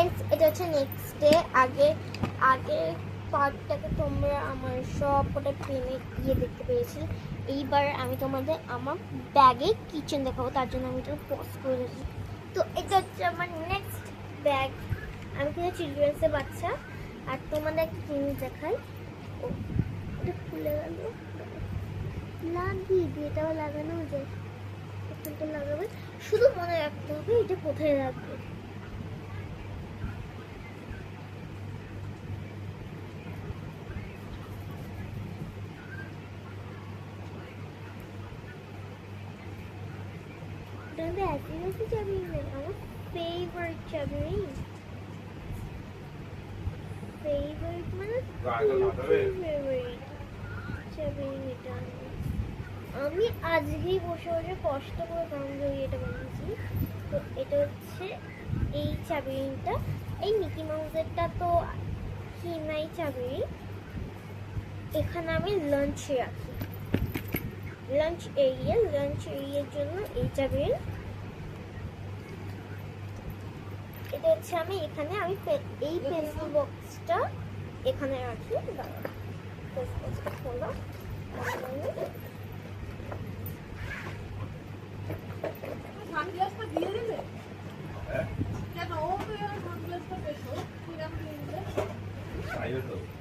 Friends, এটা হচ্ছে next day. আগে পার্টটাকে তোমরা আমার সব কটা পেনে দেখতে পেয়েছি। এইবার আমি তোমাদের আমার ব্যাগে কিচেন দেখাবো, তার জন্য আমি এটা পোস্ট করে দিয়েছি। তো এটা হচ্ছে আমার নেক্সট ব্যাগ। আমি কিন্তু চিলড্রেন্সের বাচ্চা। আর তোমাদের একটা জিনিস দেখাই। ও, এটা খুলে গেল, লাগিয়ে দিয়ে এটাও লাগানো যায়। এখানটা লাগাবে, শুধু মনে রাখতে হবে এটা কোথায় রাখবে। চাবি নেই, আমার ফেভারিট চাবি। ফেভারিট মানে ফেভারিট চাবি এটা। আমি আজকেই বসে বসে কষ্ট করে গান ধরিয়ে এটা বানিয়েছি। তো এটা হচ্ছে এই চাবিটা। এই মিকি মাউসেরটা তো কিনাই চাবি। এখানে আমি লাঞ্চ রাখি, লাঞ্চ এরিয়ার জন্য এই চাবি। এটা হচ্ছে আমি এখানে এই পেন্সিল বক্সটা এখানে রাখি। পেন্সিল বক্সটা খোলা,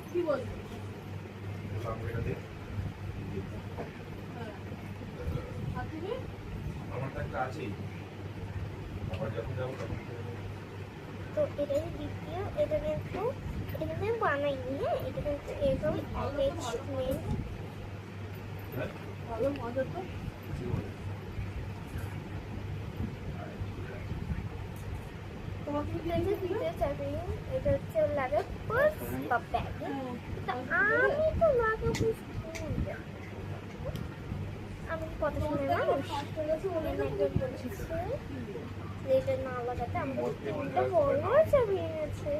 কি বল তো এটাই দ্বিতীয়। এটা কিন্তু বানাইনি, হ্যাঁ, এটা কিন্তু এরকম অ্যাটাচমেন্ট। ভালো মজা তো। এটা হচ্ছে লাগে পার্স বা ব্যাগে। আমি তো লাগাবো স্কুলে। আমি কত শুনে মানুষ এটা না লাগাতে আমাদের তিনটা বড় চাবি এনেছে।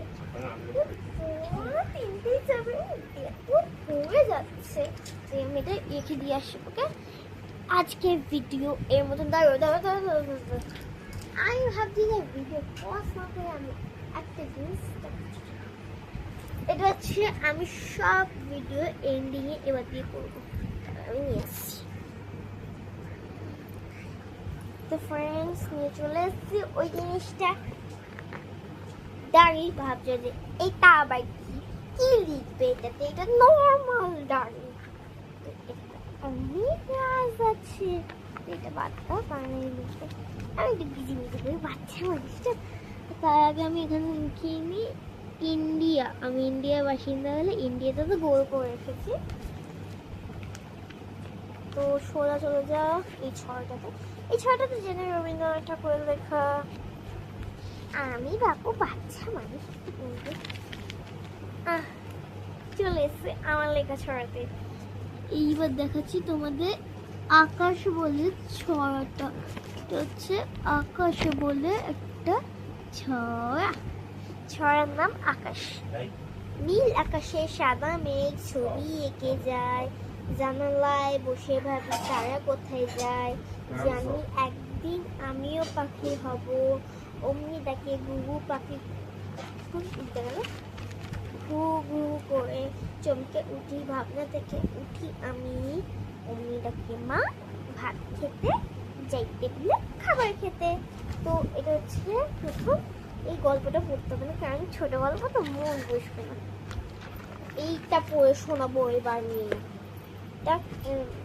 তিনটেই চাবি এত পড়ে যাচ্ছে যে আমি এটা রেখে দিয়ে আসি। ওকে, আজকে ভিডিও এর মতন আমি ভাবছি যে ভিডিও পজ না করে আমি একটা জিনিস দেখাচ্ছি। এটা হচ্ছে আমি সব ভিডিও এন্ডিংয়ে এবার দিয়ে করবো। আমি নিয়ে আসছি। তো ফ্রেন্ডস, নিয়ে চলে এসেছি ওই জিনিসটা। দাঁড়ি ভাবছো যে এটা আবার কি লিখবে এটাতে? এটা নর্মাল দাঁড়ি। অনেক কাজ আছে, এটা বাচ্চা বানাই লিখবে। আমি একটু বিজি করে বাচ্চা মানুষটা। তার আগে আমি এখানে লিখিয়ে নিই ইন্ডিয়া। আমি ইন্ডিয়ার বাসিন্দা হলে ইন্ডিয়াতে তো গোল করে রেখেছি। তো সোজা চলে যা এই ছয়টাতে। এই ছয়টাতে জেনে রবীন্দ্রনাথ ঠাকুরের লেখা। আমি বাপু বাচ্চা মানুষ চলে এসছে আমার লেখা ছড়াতে। এইবার দেখাচ্ছি তোমাদের আকাশ বলে ছড়াটা। এটা হচ্ছে আকাশ বলে একটা ছড়া। ছড়ার নাম আকাশ। নীল আকাশে সাদা মেঘ ছবি এঁকে যায়, জানালায় বসে ভাবি তারা কোথায় যায়। জানি একদিন আমিও পাখি হব, অমনি ডাকে ঘুঘু পাখি। ঘু ঘু করে চমকে উঠি, ভাবনা থেকে উঠি আমি, অমনি ডাকে মা ভাত খেতে, যাইতে বলে খাবার খেতে। তো এটা হচ্ছে প্রথম। এই গল্পটা পড়তে হবে না, কারণ ছোট গল্প তো মন বসবে না। এইটা পড়ে শোনাবো এবার নিয়ে।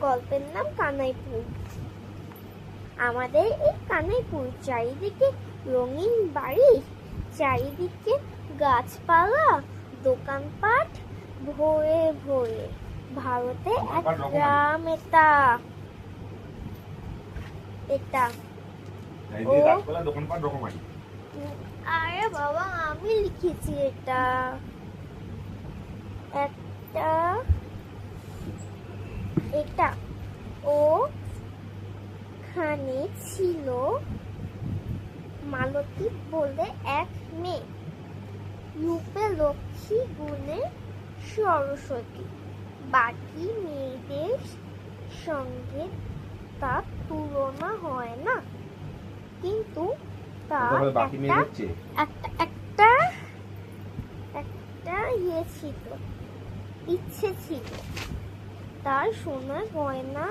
গল্পের নাম কানাইপুর। আমাদের এই কানাইপুর, চারিদিকে রঙিন বাড়ি, চারিদিকে গাছপালা, দোকানপাট ভরে ভরে। ভারতে এক গ্রাম এটা। আরে বাবা, আমি লিখেছি এটা। এটা ওখানে ছিল মালতী বলে এক মেয়ে, রূপে লক্ষ্মী, গুণে সরস্বতী। বাকি মেয়েদের সঙ্গে তার তুলনা হয় না, কিন্তু তার একটা ইচ্ছে ছিল তার সোনা গয়না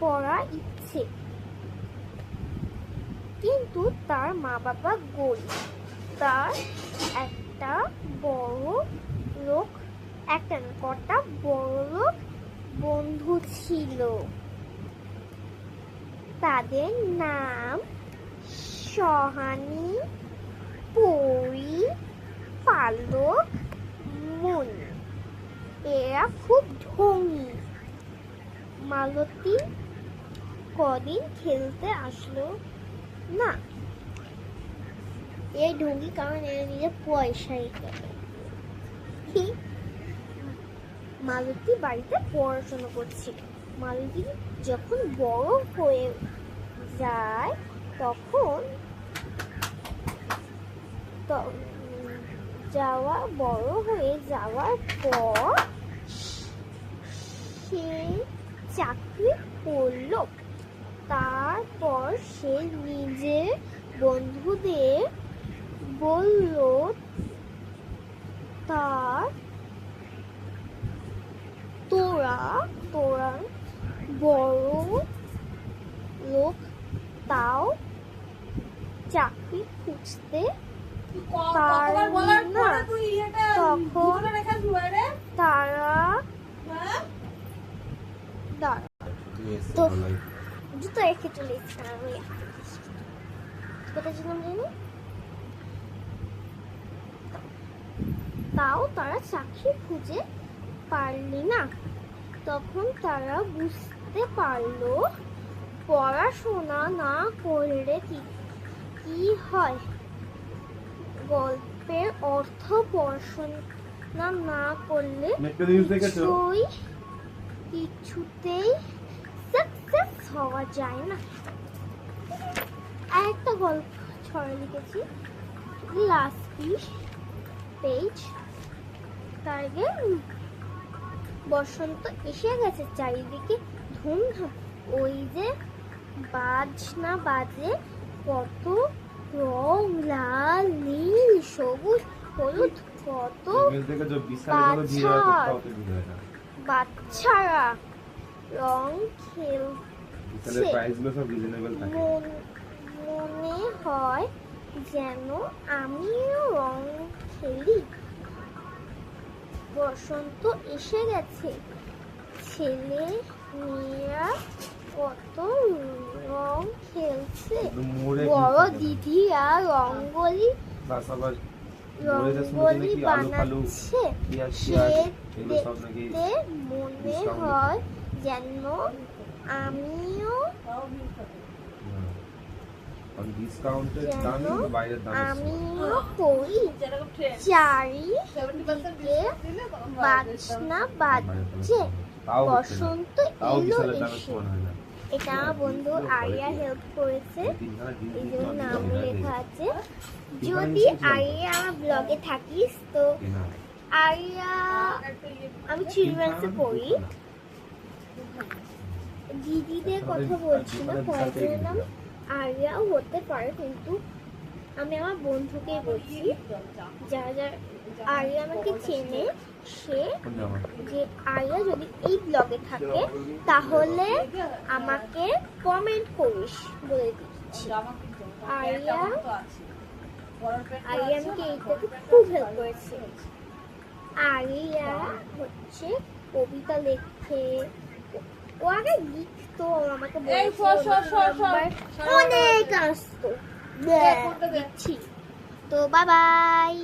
পরা ইচ্ছে, কিন্তু তার মা বাবা গরিব। তার একটা বড় লোক কটা বড় লোক বন্ধু ছিল। তাদের নাম সহানী, পরি, পালক, মনি। এরা খুব ধনী। মালতী কদিন খেলতে আসলো না। এই ঢঙ্গি কারণ এরা নিজে পয়সাই করে। মালতী বাড়িতে পড়াশোনা করছিল। মালতী যখন বড় হয়ে যায় তখন বড় হয়ে যাওয়ার পর সে চাকরি করলো। তারপর সে নিজের বন্ধুদের বলল তোরা বড় লোক, তাও চাকরি খুঁজতে পারবি না। তখন তারা তো জুতো রেখে চলে এসেছে। আমি কোথায় ছিলাম জানি? তাও তারা চাকরি খুঁজে পারলি না। তখন তারা বুঝতে পারলো পড়াশোনা না করলে কি হয়। গল্পের অর্থ পড়াশোনা না করলে কিছুতেই সাকসেস হওয়া যায় না। আরেকটা গল্প ছড়া লিখেছি, লাস্ট পেজ। তারপরে বসন্ত এসে গেছে, চারিদিকে ধুমধাম। ওই যে বাজনা বাজে, কত রং, লাল, নীল, সবুজ, হলুদ, কত বাচ্চারা রং খেলছে। মনে হয় যেন আমিও রং খেলি। বসন্ত এসে গেছে, ছেলে মেয়েরা কত রং খেলছে। বড় দিদিরা রঙ্গোলি বানাচ্ছে। সে দেখতে মনে হয় যেন আমিও করি। চারিদিকে বাজনা বাজছে, বসন্ত এলো এসে। এটা আমার বন্ধু আরিয়া হেল্প করেছে, এই জন্য নাম লেখা আছে। যদি আরিয়া আমার ব্লগে থাকিস তো আরিয়া, আমি চিলড্রেন্সে পড়ি। দিদিদের কথা বলছি না, কয়েকজনের নাম আরিয়াও হতে পারে, কিন্তু আমি আমার বন্ধুকে বলছি। যারা আরিয়া আমাকে চেনে, সে যে আরিয়া যদি এই ব্লগে থাকে তাহলে আমাকে কমেন্ট করিস, বলে দিচ্ছি। আরিয়া আমাকে এইটাকে খুব হেল্প করেছে। আরিয়া হচ্ছে কবিতা লেখে, ও আগে লিখতো, আমাকে অনেক আসতো। তো বাই বাই।